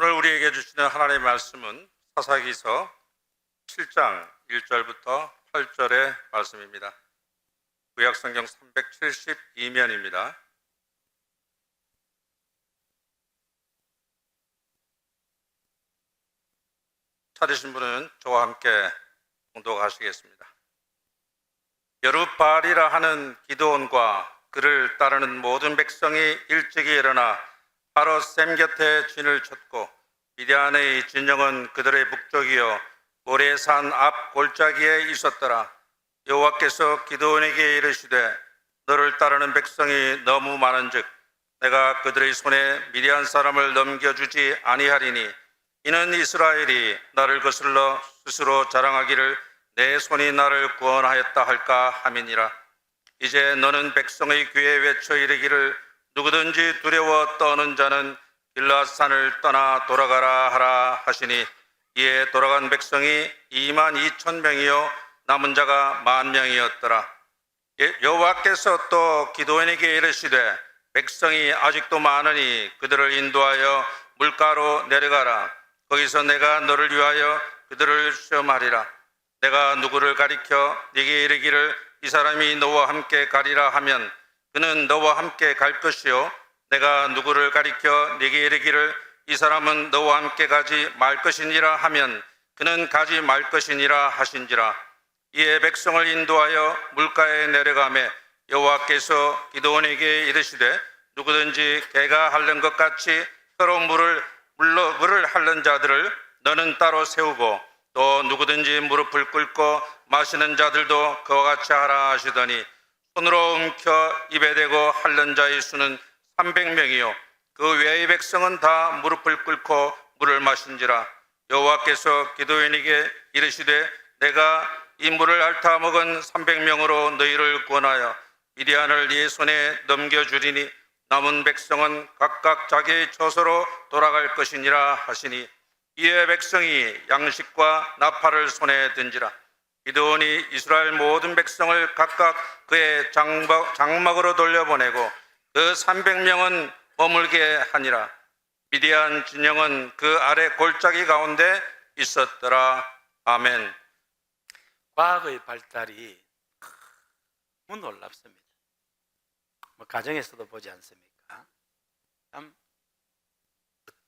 오늘 우리에게 주시는 하나님의 말씀은 사사기서 7장 1절부터 8절의 말씀입니다. 구약성경 372면입니다. 찾으신 분은 저와 함께 봉독하시겠습니다. 여룻바알이라 하는 기드온과 그를 따르는 모든 백성이 일찍이 일어나 바로 셈 곁에 진을 쳤고 미디안의 진영은 그들의 북쪽이요 모레산 앞 골짜기에 있었더라. 여호와께서 기드온에게 이르시되 너를 따르는 백성이 너무 많은즉 내가 그들의 손에 미디안 사람을 넘겨주지 아니하리니 이는 이스라엘이 나를 거슬러 스스로 자랑하기를 내 손이 나를 구원하였다 할까 함이니라. 이제 너는 백성의 귀에 외쳐 이르기를 누구든지 두려워 떠는 자는 길앗산을 떠나 돌아가라 하라 하시니 이에 돌아간 백성이 22,000명이요 남은 자가 10,000명이었더라. 여호와께서 또 기드온에게 이르시되 백성이 아직도 많으니 그들을 인도하여 물가로 내려가라. 거기서 내가 너를 위하여 그들을 시험하리라. 내가 누구를 가리켜 네게 이르기를 이 사람이 너와 함께 가리라 하면 그는 너와 함께 갈 것이요 내가 누구를 가리켜 네게 이르기를 이 사람은 너와 함께 가지 말 것이니라 하면 그는 가지 말 것이니라 하신지라. 이에 백성을 인도하여 물가에 내려가매 여호와께서 기드온에게 이르시되 누구든지 개가 핥는 것 같이 서로 물을 핥는 자들을 너는 따로 세우고 또 누구든지 무릎을 꿇고 마시는 자들도 그와 같이 하라 하시더니 손으로 움켜 입에 대고 핥는 자의 수는 300명이요 그 외의 백성은 다 무릎을 꿇고 물을 마신지라. 여호와께서 기드온에게 이르시되 내가 이 물을 핥아 먹은 300명으로 너희를 구원하여 미디안을 네 손에 넘겨주리니 남은 백성은 각각 자기의 처소로 돌아갈 것이니라 하시니 이에 백성이 양식과 나팔을 손에 든지라. 기드온이 이스라엘 모든 백성을 각각 그의 장막으로 돌려보내고 그 300명은 머물게 하니라. 미디안 진영은 그 아래 골짜기 가운데 있었더라. 아멘. 과학의 발달이 너무 놀랍습니다. 가정에서도 보지 않습니까? 참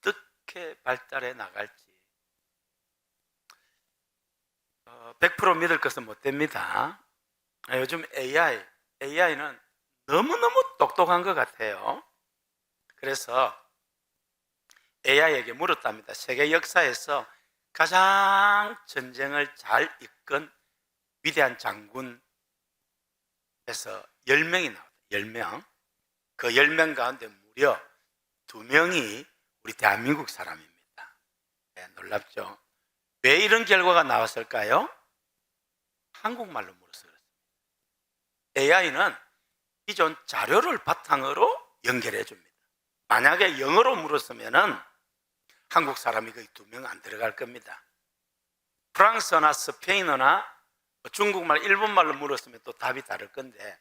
어떻게 발달해 나갈지 100% 믿을 것은 못 됩니다. 요즘 AI는 너무너무 똑똑한 것 같아요. 그래서 AI에게 물었답니다. 세계 역사에서 가장 전쟁을 잘 이끈 위대한 장군에서 10명이 나왔다. 10명. 그 10명 가운데 무려 2명이 우리 대한민국 사람입니다. 네, 놀랍죠? 왜 이런 결과가 나왔을까요? 한국말로 물어서 그렇습니다. AI는 기존 자료를 바탕으로 연결해 줍니다. 만약에 영어로 물었으면 한국 사람이 거의 2명 안 들어갈 겁니다. 프랑스어나 스페인어나 중국말, 일본말로 물었으면 또 답이 다를 건데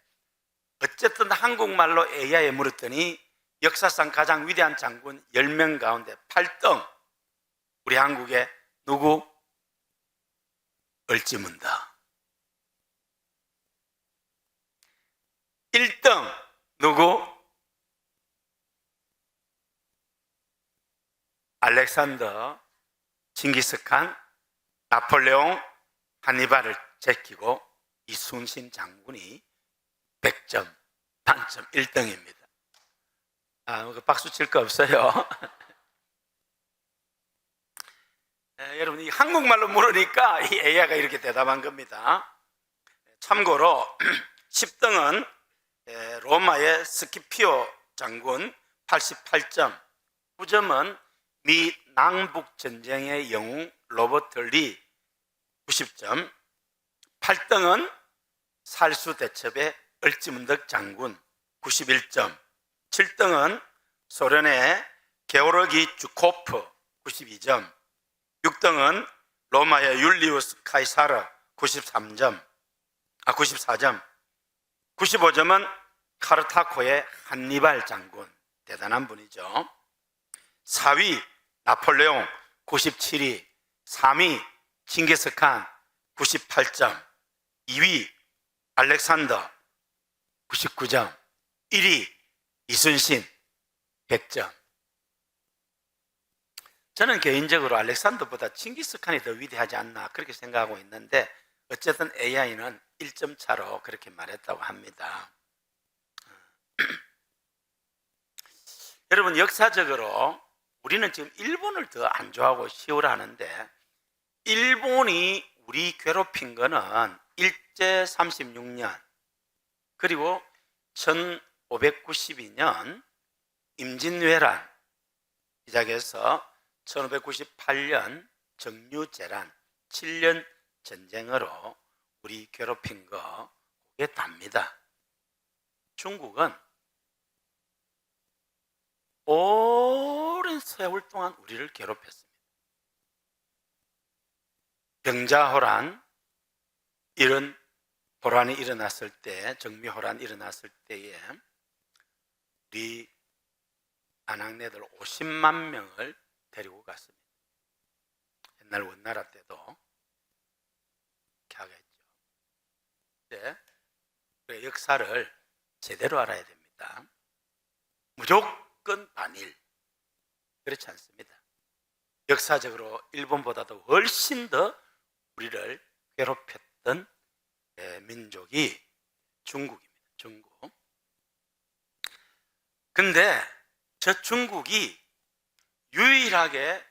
어쨌든 한국말로 AI에 물었더니 역사상 가장 위대한 장군 10명 가운데 8등 우리 한국의 누구? 을지문덕. 1등 누구? 알렉산더, 징기스칸, 나폴레옹, 한니발을 제끼고 이순신 장군이 100점, 단점 1등입니다. 박수 칠 거 없어요. 여러분, 이 한국말로 물으니까 이 AI가 이렇게 대답한 겁니다. 참고로 10등은 로마의 스키피오 장군 88점, 9점은 미 남북 전쟁의 영웅 로버트 리 90점, 8등은 살수대첩의 을지문덕 장군 91점, 7등은 소련의 게오르기 주코프 92점, 6등은 로마의 율리우스 카이사르 94점, 95점은 카르타코의 한니발 장군, 대단한 분이죠. 4위 나폴레옹 97위, 3위 칭기스칸 98점, 2위 알렉산더 99점, 1위 이순신 100점. 저는 개인적으로 알렉산더보다 칭기스칸이 더 위대하지 않나 그렇게 생각하고 있는데, 어쨌든 AI는 1점 차로 그렇게 말했다고 합니다. 여러분, 역사적으로 우리는 지금 일본을 더 안 좋아하고 시우라하는데, 일본이 우리 괴롭힌 거는 일제 36년, 그리고 1592년 임진왜란 시작해서 1598년 정유재란 7년 전쟁으로 우리 괴롭힌 거 그게 답니다. 중국은 오랜 세월 동안 우리를 괴롭혔습니다. 병자호란, 이런 호란이 일어났을 때, 정미호란이 일어났을 때에 우리 아낙네들 50만 명을 데리고 갔습니다. 옛날 원나라 때도 이렇게 하겠죠. 네. 역사를 제대로 알아야 됩니다. 무조건 반일, 그렇지 않습니다. 역사적으로 일본보다도 훨씬 더 우리를 괴롭혔던 민족이 중국입니다. 중국. 근데 저 중국이 유일하게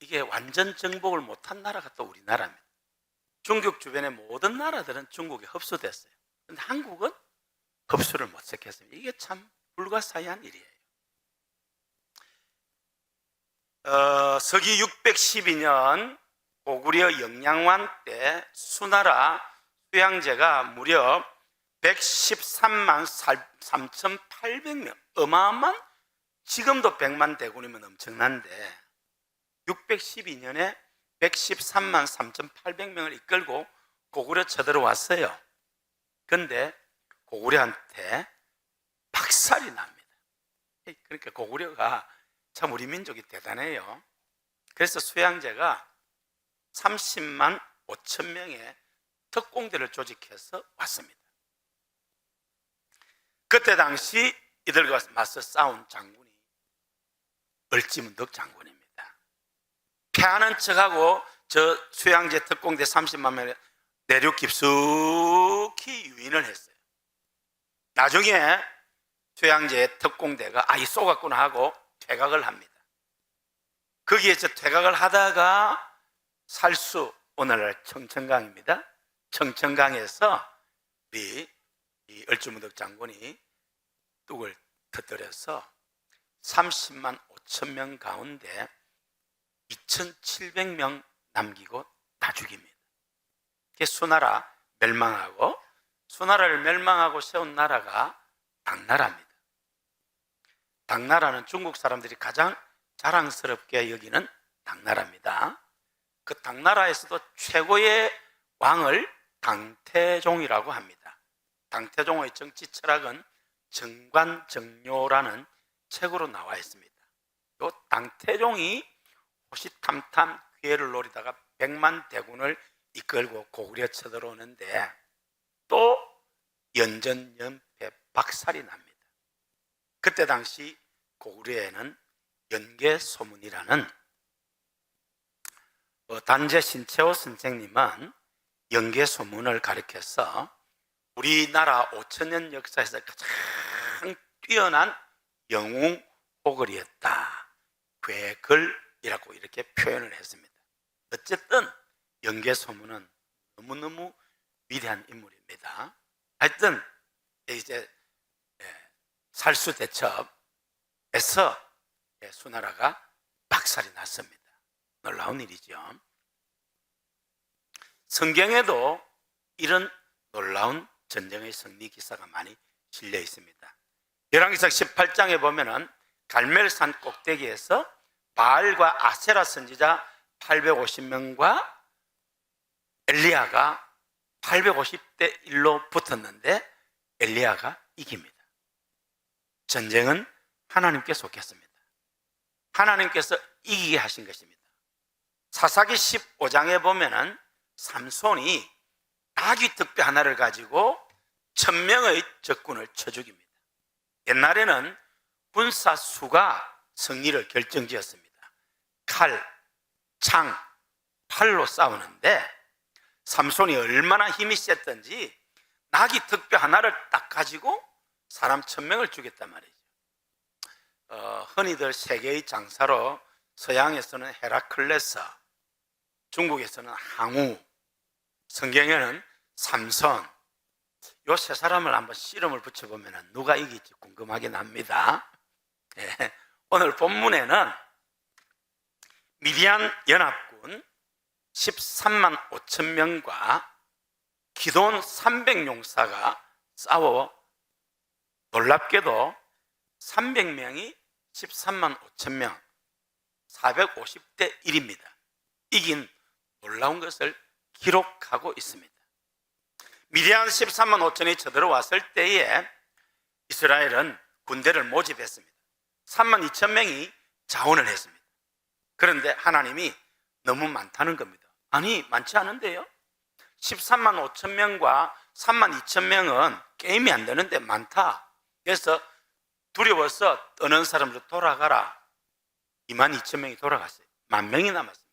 이게 완전 정복을 못한 나라가 또 우리나라입니다. 중국 주변의 모든 나라들은 중국에 흡수됐어요. 근데 한국은 흡수를 못 시켰습니다. 이게 참 불가사의한 일이에요. 서기 612년 고구려 영양왕 때 수나라 수양제가 무려 113만 3,800명, 어마어마한, 지금도 100만 대군이면 엄청난데 612년에 113만 3,800명을 이끌고 고구려 쳐들어왔어요. 그런데 고구려한테 박살이 납니다. 그러니까 고구려가 참 우리 민족이 대단해요. 그래서 수양제가 30만 5천 명의 특공대를 조직해서 왔습니다. 그때 당시 이들과 맞서 싸운 장군이 얼지문덕 장군입니다. 패하는 척하고 저 수양제 특공대 30만 명을 내륙 깊숙이 유인을 했어요. 나중에 수양제 특공대가 이 쏘갔구나 하고 퇴각을 합니다. 거기에서 퇴각을 하다가 살수, 오늘날 청천강입니다. 청천강에서 우리 얼주문덕 장군이 뚝을 터뜨려서 30만 5천 명 가운데 2,700명 남기고 다 죽입니다. 그게 수나라 멸망하고, 수나라를 멸망하고 세운 나라가 당나라입니다. 당나라는 중국 사람들이 가장 자랑스럽게 여기는 당나라입니다. 그 당나라에서도 최고의 왕을 당태종이라고 합니다. 당태종의 정치 철학은 정관정료라는 책으로 나와 있습니다. 이 당태종이 호시탐탐 기회를 노리다가 100만 대군을 이끌고 고구려 쳐들어오는데 또 연전연패 박살이 납니다. 그때 당시 고구려에는 연개소문이라는, 단재 신채호 선생님은 연개소문을 가리켜서 우리나라 5천년 역사에서 가장 뛰어난 영웅호걸이었다, 괴걸이라고 이렇게 표현을 했습니다. 어쨌든 연개소문은 너무너무 위대한 인물입니다. 하여튼 이제 살수대첩에서 수나라가 박살이 났습니다. 놀라운 일이죠. 성경에도 이런 놀라운 전쟁의 승리 기사가 많이 실려 있습니다. 열왕기상 18장에 보면은 갈멜산 꼭대기에서 바알과 아세라 선지자 850명과 엘리야가 850대 1로 붙었는데 엘리야가 이깁니다. 전쟁은 하나님께 속했습니다. 하나님께서 이기게 하신 것입니다. 사사기 15장에 보면은 삼손이 나귀 득배 하나를 가지고 1000명의 적군을 쳐 죽입니다. 옛날에는 군사 수가 승리를 결정지었습니다. 칼, 창, 팔로 싸우는데 삼손이 얼마나 힘이 셌던지 나귀 득배 하나를 딱 가지고 사람 1000명을 죽였단 말이죠. 흔히들 세계의 장사로 서양에서는 헤라클레스, 중국에서는 항우, 성경에는 삼손, 요 세 사람을 한번 씨름을 붙여보면 누가 이길지 궁금하긴 합니다. 예, 오늘 본문에는 미디안 연합군 13만 5천 명과 기돈 300용사가 싸워 놀랍게도 300명이 13만 5천 명, 450대 1입니다. 이긴 놀라운 것을 기록하고 있습니다. 미디안 13만 5천이 쳐들어왔을 때에 이스라엘은 군대를 모집했습니다. 3만 2천 명이 자원을 했습니다. 그런데 하나님이 너무 많다는 겁니다. 아니, 많지 않은데요? 13만 5천 명과 3만 2천 명은 게임이 안 되는데 많다. 그래서 두려워서 떠는 사람들 돌아가라. 2만 2천 명이 돌아갔어요. 10,000명이 남았습니다.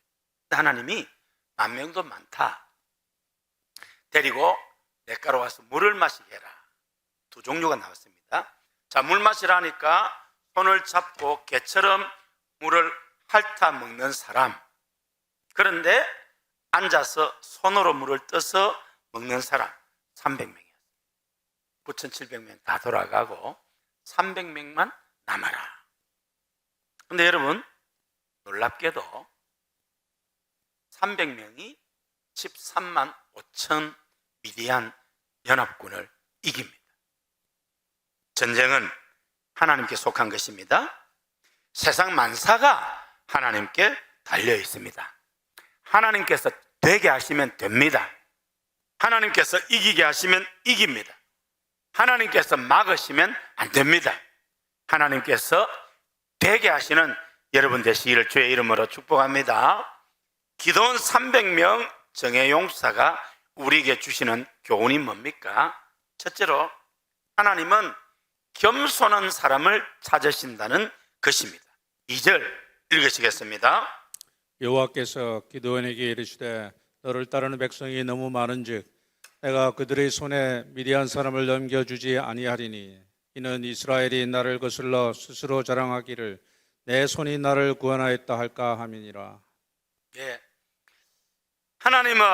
하나님이 10,000명도 많다. 데리고 냇가로 와서 물을 마시게 해라. 두 종류가 나왔습니다. 자, 물 마시라니까 손을 잡고 개처럼 물을 핥아 먹는 사람. 그런데 앉아서 손으로 물을 떠서 먹는 사람 300명이었어요. 9,700명 다 돌아가고 300명만 남아라. 그런데 여러분, 놀랍게도 300명이 13만 5천 미디안 연합군을 이깁니다. 전쟁은 하나님께 속한 것입니다. 세상 만사가 하나님께 달려 있습니다. 하나님께서 되게 하시면 됩니다. 하나님께서 이기게 하시면 이깁니다. 하나님께서 막으시면 안 됩니다. 하나님께서 되게 하시는 여러분 되시기를 주의 이름으로 축복합니다. 기도원 300명 정예용사가 우리에게 주시는 교훈이 뭡니까? 첫째로 하나님은 겸손한 사람을 찾으신다는 것입니다. 2절 읽으시겠습니다. 여호와께서 기드온에게 이르시되 너를 따르는 백성이 너무 많은즉 내가 그들의 손에 미디안 사람을 넘겨주지 아니하리니 이는 이스라엘이 나를 거슬러 스스로 자랑하기를 내 손이 나를 구원하였다 할까 함이니라. 예. 하나님은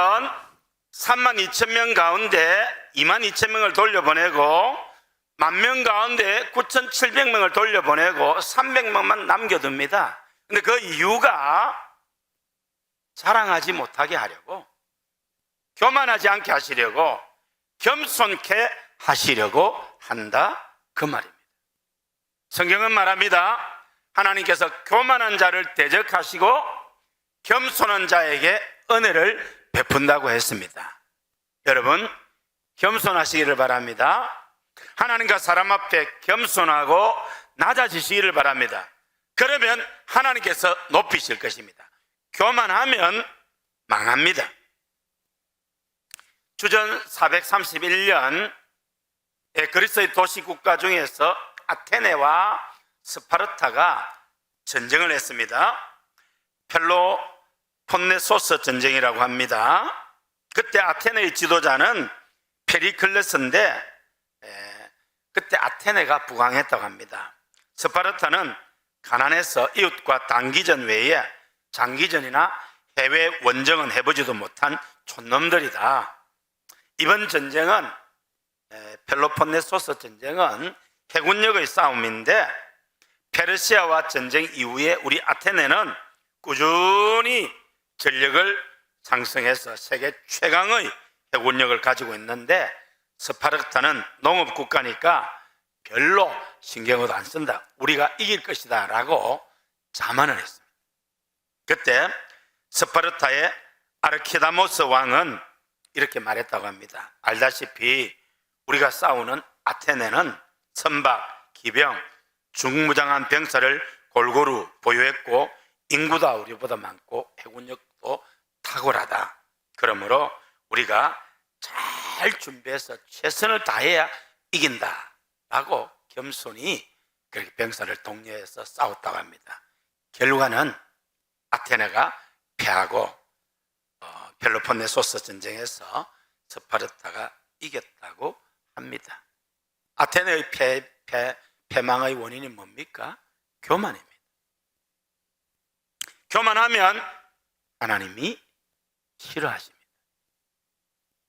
3만 2천 명 가운데 2만 2천 명을 돌려보내고 10,000명 가운데 9,700명을 돌려보내고 300명만 남겨둡니다. 근데 그 이유가 자랑하지 못하게 하려고, 교만하지 않게 하시려고, 겸손케 하시려고 한다, 그 말입니다. 성경은 말합니다. 하나님께서 교만한 자를 대적하시고 겸손한 자에게 은혜를 베푼다고 했습니다. 여러분, 겸손하시기를 바랍니다. 하나님과 사람 앞에 겸손하고 낮아지시기를 바랍니다. 그러면 하나님께서 높이실 것입니다. 교만하면 망합니다. 주전 431년 그리스의 도시 국가 중에서 아테네와 스파르타가 전쟁을 했습니다. 펠로폰네소스 전쟁이라고 합니다. 그때 아테네의 지도자는 페리클레스인데 그때 아테네가 부강했다고 합니다. 스파르타는 가난해서 이웃과 단기전 외에 장기전이나 해외 원정은 해보지도 못한 촌놈들이다. 이번 전쟁은 펠로폰네소스 전쟁은 해군력의 싸움인데 페르시아와 전쟁 이후에 우리 아테네는 꾸준히 전력을 상승해서 세계 최강의 해군력을 가지고 있는데 스파르타는 농업국가니까 별로 신경을 안 쓴다. 우리가 이길 것이다 라고 자만을 했습니다. 그때 스파르타의 아르키다모스 왕은 이렇게 말했다고 합니다. 알다시피 우리가 싸우는 아테네는 선박, 기병, 중무장한 병사를 골고루 보유했고 인구도 우리보다 많고 해군력도 탁월하다. 그러므로 우리가 잘 준비해서 최선을 다해야 이긴다라고 겸손히 그렇게 병사를 독려해서 싸웠다고 합니다. 결과는 아테네가 패하고 펠로폰네소스 전쟁에서 스파르타가 이겼다고 합니다. 아테네의 패망의 원인이 뭡니까? 교만입니다. 교만하면 하나님이 싫어하십니다.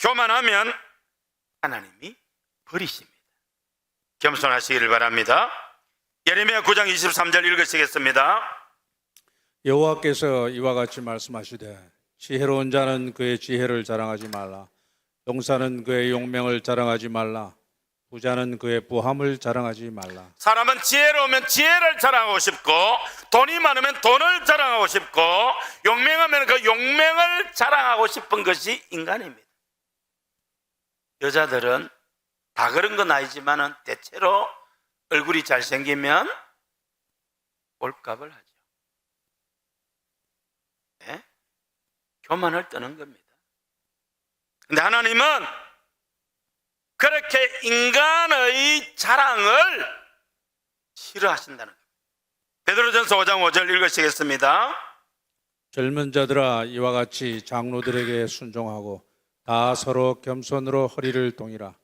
교만하면 하나님이 버리십니다. 겸손하시기를 바랍니다. 예레미야 9장 23절 읽으시겠습니다. 여호와께서 이와 같이 말씀하시되 지혜로운 자는 그의 지혜를 자랑하지 말라. 용사는 그의 용맹을 자랑하지 말라. 부자는 그의 부함을 자랑하지 말라. 사람은 지혜로우면 지혜를 자랑하고 싶고 돈이 많으면 돈을 자랑하고 싶고 용맹하면 그 용맹을 자랑하고 싶은 것이 인간입니다. 여자들은 다 그런 건 아니지만 대체로 얼굴이 잘생기면 꼴값을 하죠. 네? 교만을 떠는 겁니다. 근데 하나님은 그렇게 인간의 자랑을 싫어하신다는 겁니다. 베드로전서 5장 5절 읽으시겠습니다. 젊은 자들아 이와 같이 장로들에게 순종하고 다 서로 겸손으로 허리를 동이라.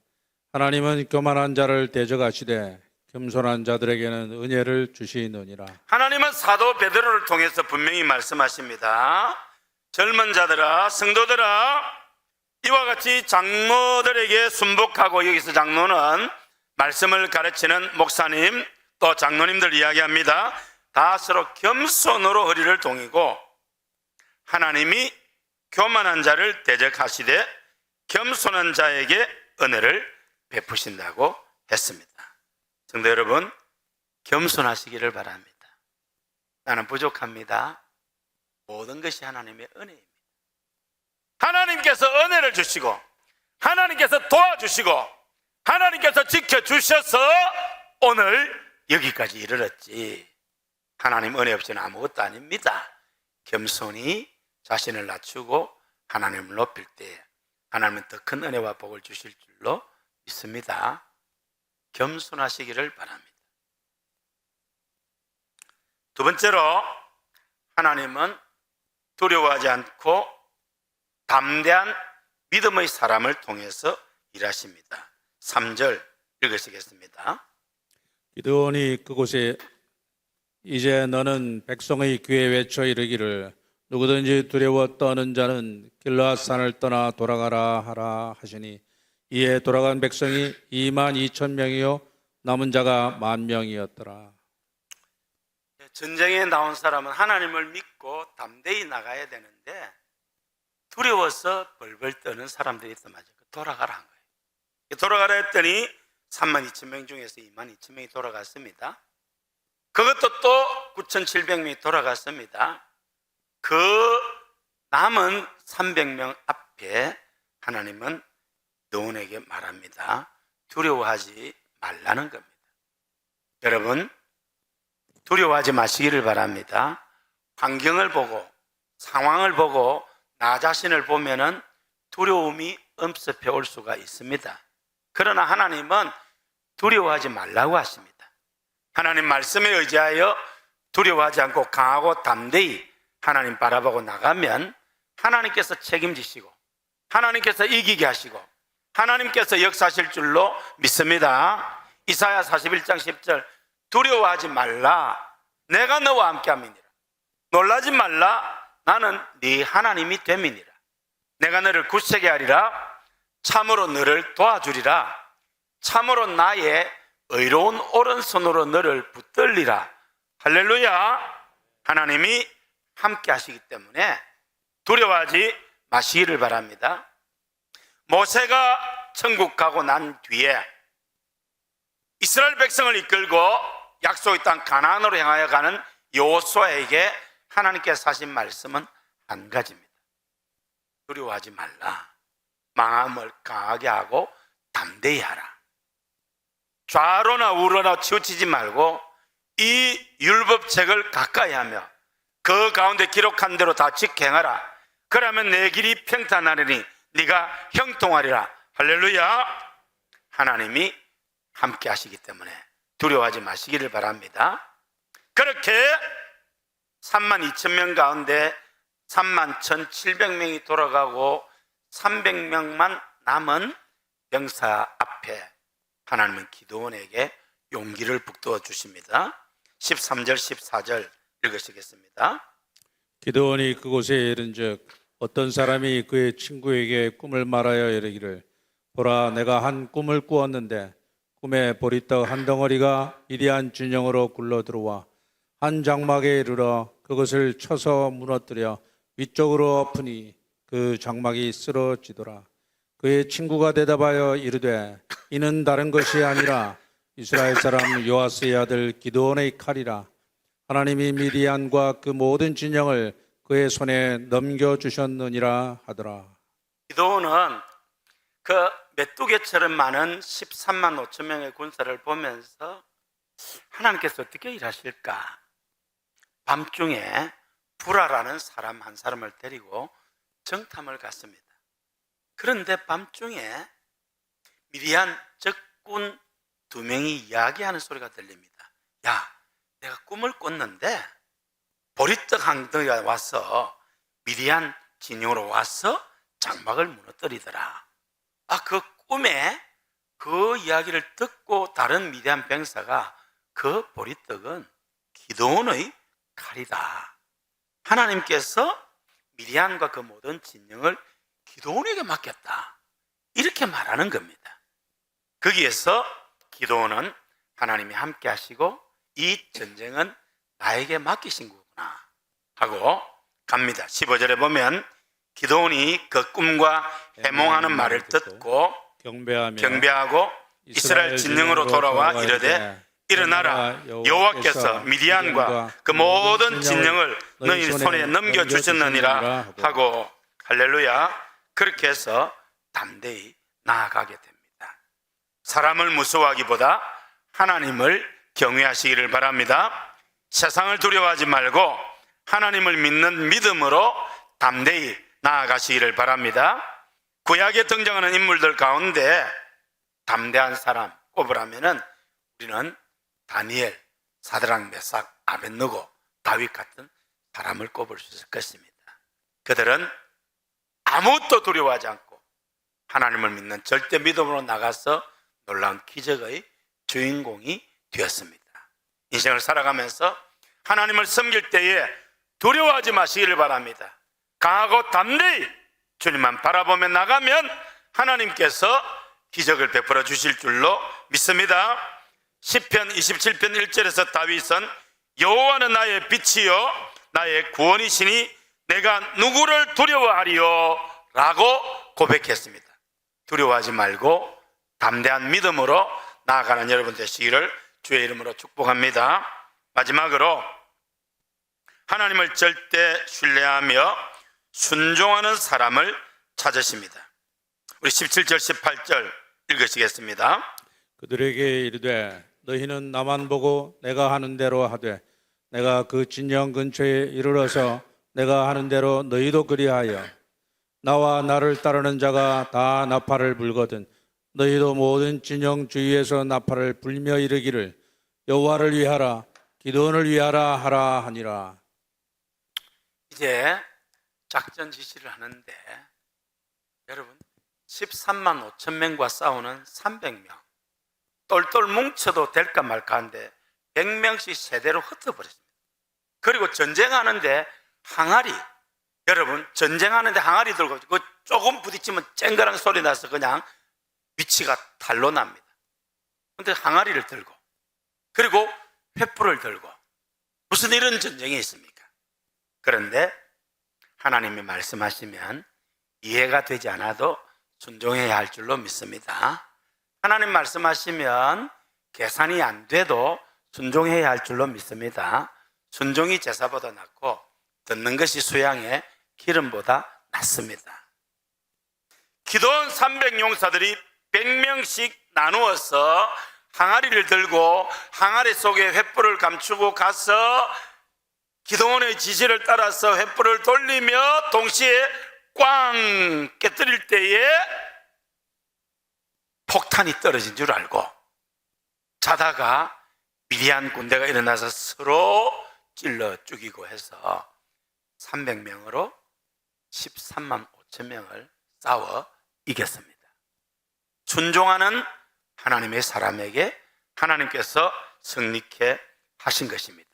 하나님은 교만한 자를 대적하시되 겸손한 자들에게는 은혜를 주시느니라. 하나님은 사도 베드로를 통해서 분명히 말씀하십니다. 젊은 자들아, 성도들아, 이와 같이 장로들에게 순복하고, 여기서 장로는 말씀을 가르치는 목사님 또 장로님들 이야기합니다. 다 서로 겸손으로 허리를 동이고 하나님이 교만한 자를 대적하시되 겸손한 자에게 은혜를 베푸신다고 했습니다. 성도 여러분, 겸손하시기를 바랍니다. 나는 부족합니다. 모든 것이 하나님의 은혜입니다. 하나님께서 은혜를 주시고 하나님께서 도와주시고 하나님께서 지켜주셔서 오늘 여기까지 이르렀지, 하나님 은혜 없이는 아무것도 아닙니다. 겸손히 자신을 낮추고 하나님을 높일 때 하나님은 더 큰 은혜와 복을 주실 줄로 믿습니다. 겸손하시기를 바랍니다. 두 번째로, 하나님은 두려워하지 않고 담대한 믿음의 사람을 통해서 일하십니다. 3절 읽으시겠습니다. 기드온이 그곳에 이제 너는 백성의 귀에 외쳐 이르기를 누구든지 두려워 떠는 자는 길르앗산을 떠나 돌아가라 하라 하시니 이에 돌아간 백성이 22,000명이요 남은 자가 10,000명이었더라. 전쟁에 나온 사람은 하나님을 믿고 담대히 나가야 되는데 두려워서 벌벌 떠는 사람들이 있단 말이죠. 돌아가라 한 거예요. 돌아가라 했더니 32,000명 중에서 22,000명이 돌아갔습니다. 그것도 또 9,700명이 돌아갔습니다. 그 남은 300명 앞에 하나님은 너희에게 말합니다. 두려워하지 말라는 겁니다. 여러분, 두려워하지 마시기를 바랍니다. 환경을 보고 상황을 보고 나 자신을 보면은 두려움이 엄습해 올 수가 있습니다. 그러나 하나님은 두려워하지 말라고 하십니다. 하나님 말씀에 의지하여 두려워하지 않고 강하고 담대히 하나님 바라보고 나가면 하나님께서 책임지시고 하나님께서 이기게 하시고 하나님께서 역사하실 줄로 믿습니다. 이사야 41장 10절 두려워하지 말라, 내가 너와 함께함이니라. 놀라지 말라, 나는 네 하나님이 됨이니라. 내가 너를 굳세게 하리라. 참으로 너를 도와주리라. 참으로 나의 의로운 오른손으로 너를 붙들리라. 할렐루야. 하나님이 함께 하시기 때문에 두려워하지 마시기를 바랍니다. 모세가 천국 가고 난 뒤에 이스라엘 백성을 이끌고 약속의 땅 가나안으로 향하여 가는 여호수아에게 하나님께서 하신 말씀은 한 가지입니다. 두려워하지 말라. 마음을 강하게 하고 담대히 하라. 좌로나 우로나 치우치지 말고 이 율법책을 가까이 하며 그 가운데 기록한 대로 다 지켜행하라. 그러면 내 길이 평탄하리니 네가 형통하리라. 할렐루야. 하나님이 함께 하시기 때문에 두려워하지 마시기를 바랍니다. 그렇게 32,000명 가운데 31,700명이 돌아가고 300명만 남은 병사 앞에 하나님은 기드온에게 용기를 북돋워 주십니다. 13절 14절 읽으시겠습니다. 기드온이 그곳에 이른즉 어떤 사람이 그의 친구에게 꿈을 말하여 이르기를 보라 내가 한 꿈을 꾸었는데 꿈에 보리떡 한 덩어리가 미디안 진영으로 굴러 들어와 한 장막에 이르러 그것을 쳐서 무너뜨려 위쪽으로 엎으니 그 장막이 쓰러지더라. 그의 친구가 대답하여 이르되 이는 다른 것이 아니라 이스라엘 사람 요아스의 아들 기드온의 칼이라. 하나님이 미디안과 그 모든 진영을 그의 손에 넘겨주셨느니라 하더라. 기드온은 그 메뚜기처럼 많은 13만 5천 명의 군사를 보면서 하나님께서 어떻게 일하실까? 밤중에 부라라는 사람 한 사람을 데리고 정탐을 갔습니다. 그런데 밤중에 미디안 적군 2명이 이야기하는 소리가 들립니다. 야, 내가 꿈을 꿨는데 보리떡 한 덩이가 와서 미디안 진영으로 와서 장막을 무너뜨리더라. 그 꿈에 그 이야기를 듣고 다른 미디안 병사가 그 보리떡은 기드온의 칼이다. 하나님께서 미디안과 그 모든 진영을 기드온에게 맡겼다. 이렇게 말하는 겁니다. 거기에서 기드온은 하나님이 함께 하시고 이 전쟁은 나에게 맡기신 거구나 하고 갑니다. 15절에 보면 기드온이 그 꿈과 해몽하는 말을 듣고 경배하고 이스라엘 진영으로 돌아와 이르되 일어나라 여호와께서 미디안과 그 모든 진영을 너희 손에 넘겨주셨느니라 하고 할렐루야. 그렇게 해서 담대히 나아가게 됩니다. 사람을 무서워하기보다 하나님을 경외하시기를 바랍니다. 세상을 두려워하지 말고 하나님을 믿는 믿음으로 담대히 나아가시기를 바랍니다. 구약에 등장하는 인물들 가운데 담대한 사람 꼽으라면은 우리는 다니엘, 사드락, 메삭, 아벳느고, 다윗 같은 사람을 꼽을 수 있을 것입니다. 그들은 아무것도 두려워하지 않고 하나님을 믿는 절대 믿음으로 나가서 놀라운 기적의 주인공이 되었습니다. 인생을 살아가면서 하나님을 섬길 때에 두려워하지 마시기를 바랍니다. 강하고 담대히 주님만 바라보며 나가면 하나님께서 기적을 베풀어 주실 줄로 믿습니다. 시편 27편 1절에서 다윗은 여호와는 나의 빛이요 나의 구원이시니 내가 누구를 두려워하리요 라고 고백했습니다. 두려워하지 말고 담대한 믿음으로 나아가는 여러분 되시기를 주의 이름으로 축복합니다. 마지막으로 하나님을 절대 신뢰하며 순종하는 사람을 찾으십니다. 우리 17절 18절 읽으시겠습니다. 그들에게 이르되 너희는 나만 보고 내가 하는 대로 하되 내가 그 진영 근처에 이르러서 내가 하는 대로 너희도 그리하여 나와 나를 따르는 자가 다 나팔을 불거든 너희도 모든 진영 주위에서 나팔을 불며 이르기를 여호와를 위하라 기드온을 위하라 하라 하니라. 이제 작전 지시를 하는데 여러분 13만 5천 명과 싸우는 300명 똘똘 뭉쳐도 될까 말까 하는데 100명씩 세대로 흩어버렸습니다. 그리고 전쟁하는데 항아리, 여러분 전쟁하는데 항아리 들고 그 조금 부딪히면 쨍그랑 소리 나서 그냥 위치가 탈로 납니다. 그런데 항아리를 들고 그리고 횃불을 들고 무슨 이런 전쟁이 있습니까? 그런데 하나님이 말씀하시면 이해가 되지 않아도 순종해야 할 줄로 믿습니다. 하나님 말씀하시면 계산이 안 돼도 순종해야 할 줄로 믿습니다. 순종이 제사보다 낫고 듣는 것이 수양의 기름보다 낫습니다. 기도원 300용사들이 100명씩 나누어서 항아리를 들고 항아리 속에 횃불을 감추고 가서 기도원의 지시를 따라서 횃불을 돌리며 동시에 꽝 깨뜨릴 때에 폭탄이 떨어진 줄 알고 자다가 미디안 군대가 일어나서 서로 찔러 죽이고 해서 300명으로 13만 5천 명을 싸워 이겼습니다. 순종하는 하나님의 사람에게 하나님께서 승리케 하신 것입니다.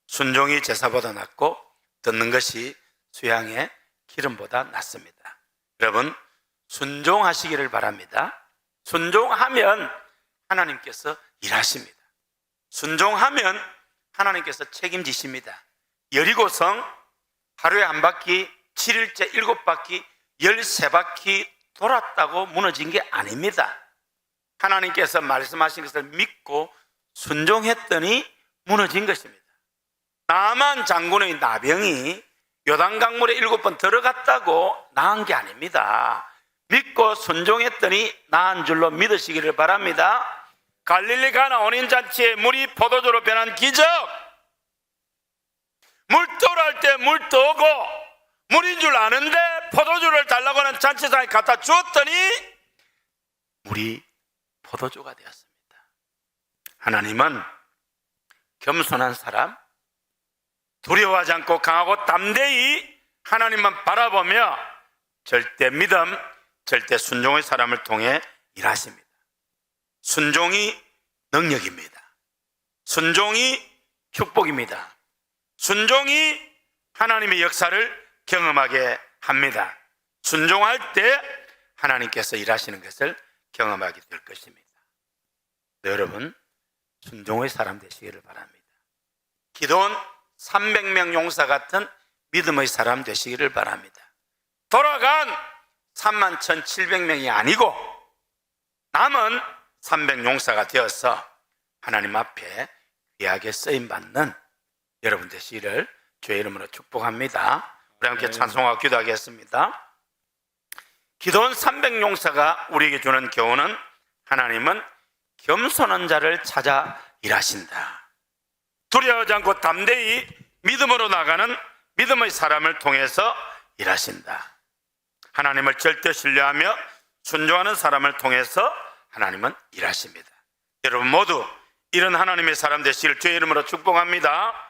순종이 제사보다 낫고 듣는 것이 수양의 기름보다 낫습니다. 여러분, 순종하시기를 바랍니다. 순종하면 하나님께서 일하십니다. 순종하면 하나님께서 책임지십니다. 여리고성 하루에 한 바퀴, 7일째 7바퀴, 13바퀴 돌았다고 무너진 게 아닙니다. 하나님께서 말씀하신 것을 믿고 순종했더니 무너진 것입니다. 나만 장군의 나병이 요단강물에 7번 들어갔다고 나은 게 아닙니다. 믿고 순종했더니 나은 줄로 믿으시기를 바랍니다. 갈릴리 가나 혼인잔치에 물이 포도주로 변한 기적, 물도할 때 물 떠오고 물인 줄 아는데 포도주를 달라고 하는 잔치상에 갖다 주었더니 물이 포도주가 되었습니다. 하나님은 겸손한 사람, 두려워하지 않고 강하고 담대히 하나님만 바라보며 절대 믿음, 절대 순종의 사람을 통해 일하십니다. 순종이 능력입니다. 순종이 축복입니다. 순종이 하나님의 역사를 경험하게 합니다. 순종할 때 하나님께서 일하시는 것을 경험하게 될 것입니다. 여러분, 순종의 사람 되시기를 바랍니다. 기도원 300명 용사 같은 믿음의 사람 되시기를 바랍니다. 돌아간 31,700명이 아니고 남은 300 용사가 되어서 하나님 앞에 귀하게 쓰임받는 여러분 되시기를 주의 이름으로 축복합니다. 우리 함께 찬송하고 기도하겠습니다. 기도원 300 용사가 우리에게 주는 교훈은 하나님은 겸손한 자를 찾아 일하신다. 두려워하지 않고 담대히 믿음으로 나가는 믿음의 사람을 통해서 일하신다. 하나님을 절대 신뢰하며 순종하는 사람을 통해서 하나님은 일하십니다. 여러분 모두 이런 하나님의 사람 되시기를 주의 이름으로 축복합니다.